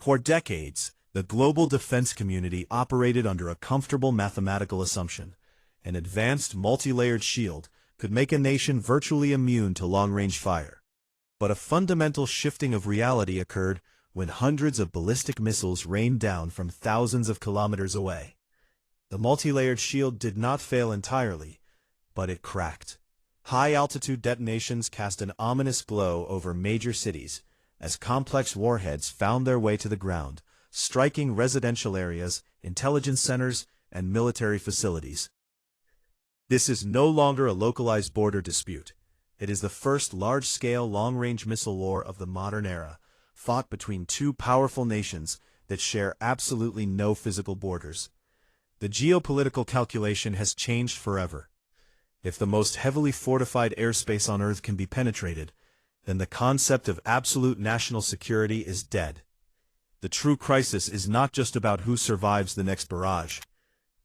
For decades, the global defense community operated under a comfortable mathematical assumption. An advanced multi-layered shield could make a nation virtually immune to long-range fire. But a fundamental shifting of reality occurred when hundreds of ballistic missiles rained down from thousands of kilometers away. The multi-layered shield did not fail entirely, but it cracked. High-altitude detonations cast an ominous glow over major cities as complex warheads found their way to the ground, striking residential areas, intelligence centers, and military facilities. This is no longer a localized border dispute. It is the first large-scale long-range missile war of the modern era, fought between two powerful nations that share absolutely no physical borders. The geopolitical calculation has changed forever. If the most heavily fortified airspace on Earth can be penetrated, then the concept of absolute national security is dead. The true crisis is not just about who survives the next barrage,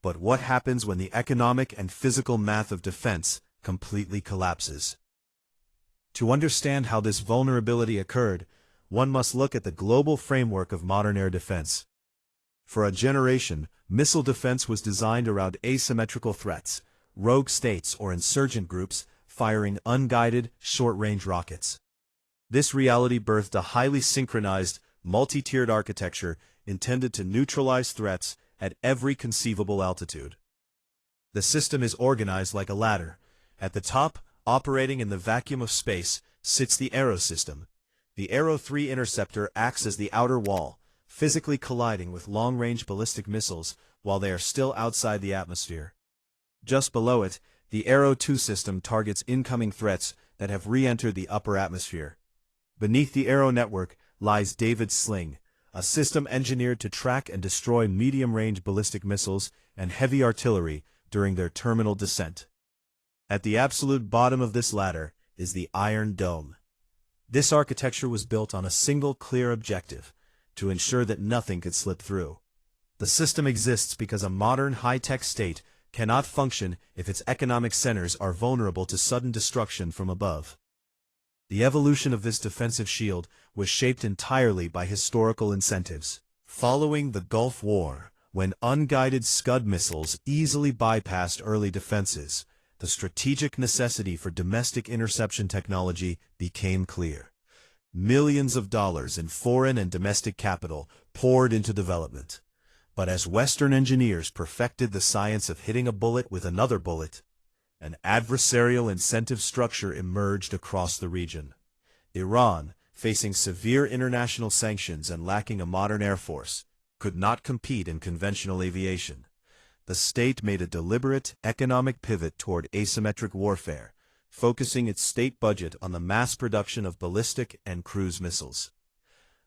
but what happens when the economic and physical math of defense completely collapses. To understand how this vulnerability occurred, one must look at the global framework of modern air defense. For a generation, missile defense was designed around asymmetrical threats, rogue states or insurgent groups firing unguided, short-range rockets. This reality birthed a highly synchronized, multi-tiered architecture intended to neutralize threats at every conceivable altitude. The system is organized like a ladder. At the top, operating in the vacuum of space, sits the Arrow system. The Arrow 3 interceptor acts as the outer wall, physically colliding with long-range ballistic missiles while they are still outside the atmosphere. Just below it, the Arrow 2 system targets incoming threats that have re-entered the upper atmosphere. Beneath the Arrow network lies David's Sling, a system engineered to track and destroy medium-range ballistic missiles and heavy artillery during their terminal descent. At the absolute bottom of this ladder is the Iron Dome. This architecture was built on a single clear objective, to ensure that nothing could slip through. The system exists because a modern high-tech state cannot function if its economic centers are vulnerable to sudden destruction from above. The evolution of this defensive shield was shaped entirely by historical incentives. Following the Gulf War, when unguided Scud missiles easily bypassed early defenses, the strategic necessity for domestic interception technology became clear. Millions of dollars in foreign and domestic capital poured into development. But as Western engineers perfected the science of hitting a bullet with another bullet, an adversarial incentive structure emerged across the region. Iran, facing severe international sanctions and lacking a modern air force, could not compete in conventional aviation. The state made a deliberate economic pivot toward asymmetric warfare, focusing its state budget on the mass production of ballistic and cruise missiles.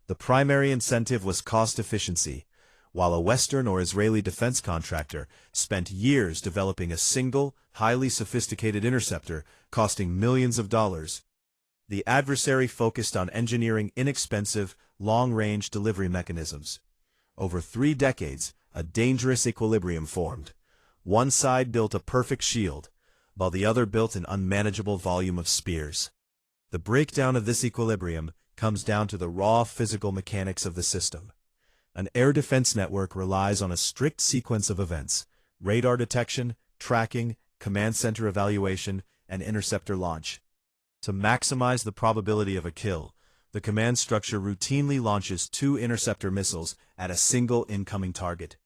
The primary incentive was cost efficiency, while a Western or Israeli defense contractor spent years developing a single, highly sophisticated interceptor costing millions of dollars. The adversary focused on engineering inexpensive, long-range delivery mechanisms. Over 3 decades, a dangerous equilibrium formed. One side built a perfect shield, while the other built an unmanageable volume of spears. The breakdown of this equilibrium comes down to the raw physical mechanics of the system. An air defense network relies on a strict sequence of events: radar detection, tracking, command center evaluation, and interceptor launch. To maximize the probability of a kill, the command structure routinely launches 2 interceptor missiles at a single incoming target.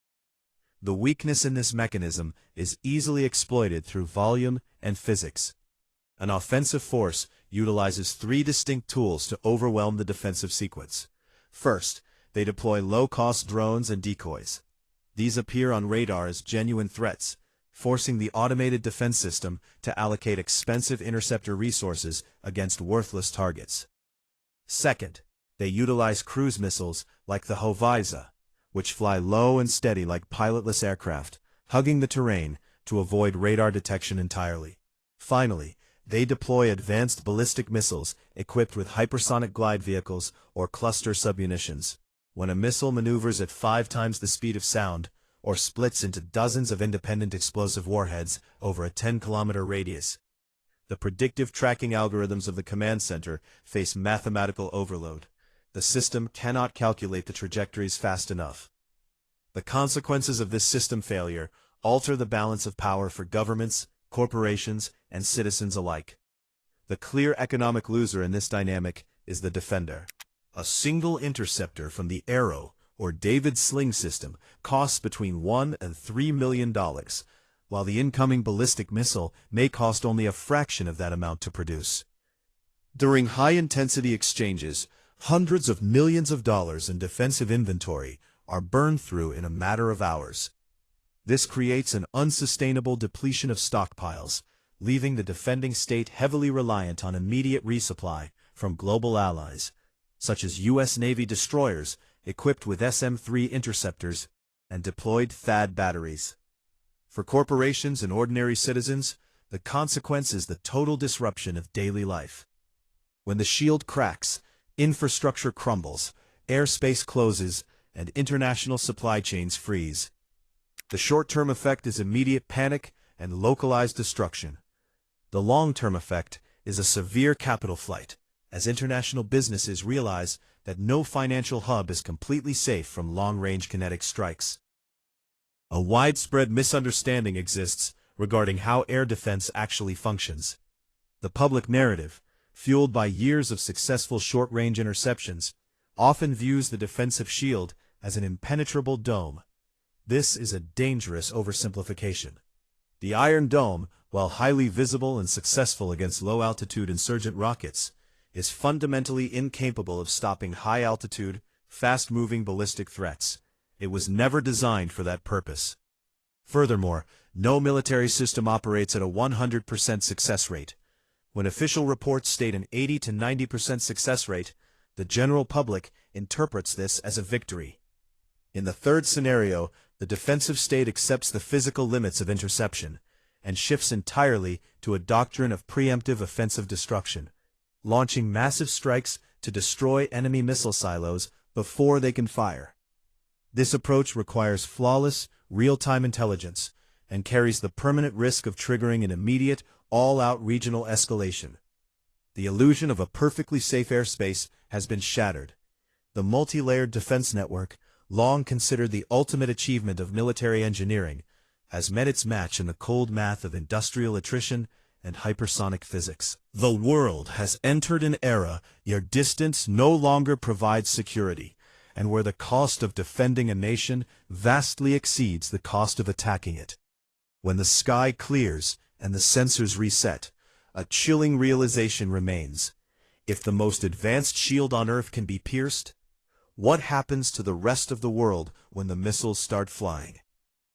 The weakness in this mechanism is easily exploited through volume and physics. An offensive force utilizes 3 distinct tools to overwhelm the defensive sequence. First, they deploy low-cost drones and decoys. These appear on radar as genuine threats, forcing the automated defense system to allocate expensive interceptor resources against worthless targets. Second, they utilize cruise missiles like the Hoviza, which fly low and steady like pilotless aircraft, hugging the terrain to avoid radar detection entirely. Finally, they deploy advanced ballistic missiles equipped with hypersonic glide vehicles or cluster submunitions. When a missile maneuvers at 5 times the speed of sound, or splits into dozens of independent explosive warheads over a 10-kilometer radius, the predictive tracking algorithms of the command center face mathematical overload. the system cannot calculate the trajectories fast enough. The consequences of this system failure alter the balance of power for governments, corporations, and citizens alike. The clear economic loser in this dynamic is the defender. A single interceptor from the Arrow or David Sling system costs between $1 and $3 million, while the incoming ballistic missile may cost only a fraction of that amount to produce. During high-intensity exchanges, hundreds of millions of dollars in defensive inventory are burned through in a matter of hours. This creates an unsustainable depletion of stockpiles, leaving the defending state heavily reliant on immediate resupply from global allies, such as U.S. Navy destroyers equipped with SM-3 interceptors and deployed THAAD batteries. For corporations and ordinary citizens, the consequence is the total disruption of daily life. When the shield cracks, infrastructure crumbles, airspace closes, and international supply chains freeze. The short-term effect is immediate panic and localized destruction. The long-term effect is a severe capital flight, as international businesses realize that no financial hub is completely safe from long-range kinetic strikes. A widespread misunderstanding exists regarding how air defense actually functions. The public narrative, fueled by years of successful short-range interceptions, often views the defensive shield as an impenetrable dome. This is a dangerous oversimplification. The Iron Dome, while highly visible and successful against low-altitude insurgent rockets, is fundamentally incapable of stopping high-altitude, fast-moving ballistic threats. It was never designed for that purpose. Furthermore, no military system operates at a 100% success rate. When official reports state an 80 to 90% success rate, the general public interprets this as a victory. In the third scenario, the defensive state accepts the physical limits of interception and shifts entirely to a doctrine of preemptive offensive destruction, launching massive strikes to destroy enemy missile silos before they can fire. This approach requires flawless, real-time intelligence and carries the permanent risk of triggering an immediate, all-out regional escalation. The illusion of a perfectly safe airspace has been shattered. The multi-layered defense network, long considered the ultimate achievement of military engineering, has met its match in the cold math of industrial attrition and hypersonic physics. The world has entered an era where distance no longer provides security, and where the cost of defending a nation vastly exceeds the cost of attacking it. When the sky clears and the sensors reset, a chilling realization remains. If the most advanced shield on Earth can be pierced, what happens to the rest of the world when the missiles start flying?